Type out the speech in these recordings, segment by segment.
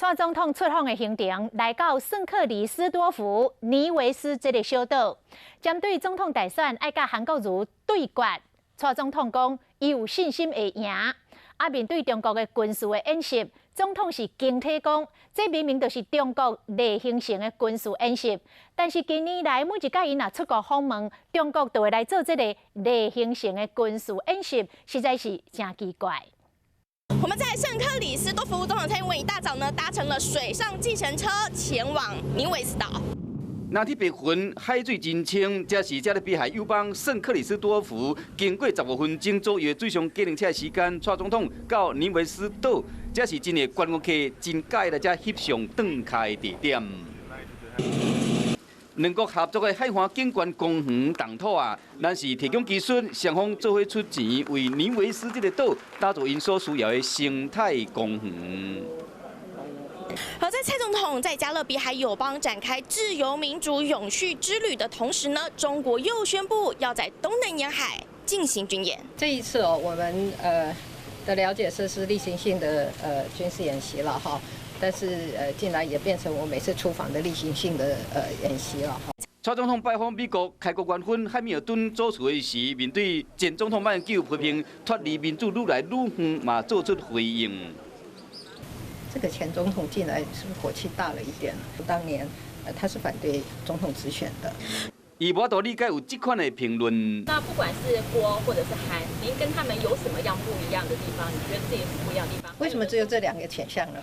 蔡总统出访的行程来到圣克里斯多夫尼维斯这个小岛，针对总统大选爱甲韩国瑜对决，蔡总统讲伊有信心会赢。面对中国的军事的演习，总统是惊体讲，这明明就是中国例行性的军事演习。但是近年来每一届伊若出国访问，中国就会来做这个例行性的军事演习，实在是真奇怪。 我们在圣克里斯多夫，总统蔡英文一大早呢搭乘了水上计程车前往尼维斯岛。那天白云海水真清，这是这比海友邦圣克里斯多夫，经过15分钟左右的水上计程车的时间，蔡总统到尼维斯岛，这是真的观光客真介来这翕相转开地点。 两国合作的海岸景观公园动土啊，咱是提供技术，双方做伙出钱，为尼维斯这个岛打造因所需要的生态公园。而在蔡总统在加勒比海友邦展开自由民主永续之旅的同时呢，中国又宣布要在东南沿海进行军演。这一次我们的了解是例行性的军事演习了哈。 但是近来也变成我每次出访的例行性的演习了哈。蔡总统拜访美国开国元勋海米尔顿主持的时，面对前总统马英九批评脱离民主愈来愈远，嘛做出回应。这个前总统进来是不是火气大了一点？当年他是反对总统直选的。 以无多理解有这款的评论。那不管是郭或者是韩，您跟他们有什么样不一样的地方？你觉得自己是不一样的地方？为什么只有这2个选项呢？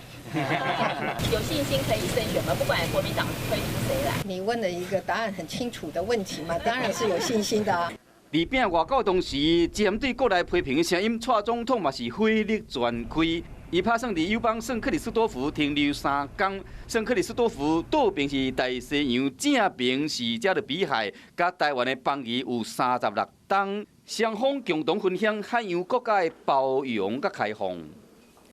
有信心可以胜选吗？不管国民党推出谁来？你问了一个答案很清楚的问题嘛，当然是有信心的啊。而并外交同时，针对国内批评的声音，蔡总统嘛是火力全开。 伊拍算伫友邦圣克里斯多夫停留3天。圣克里斯多夫岛边是大西洋，正边是加勒比海，甲台湾的邦谊有36栋，双方共同分享海洋国家的包容甲开放。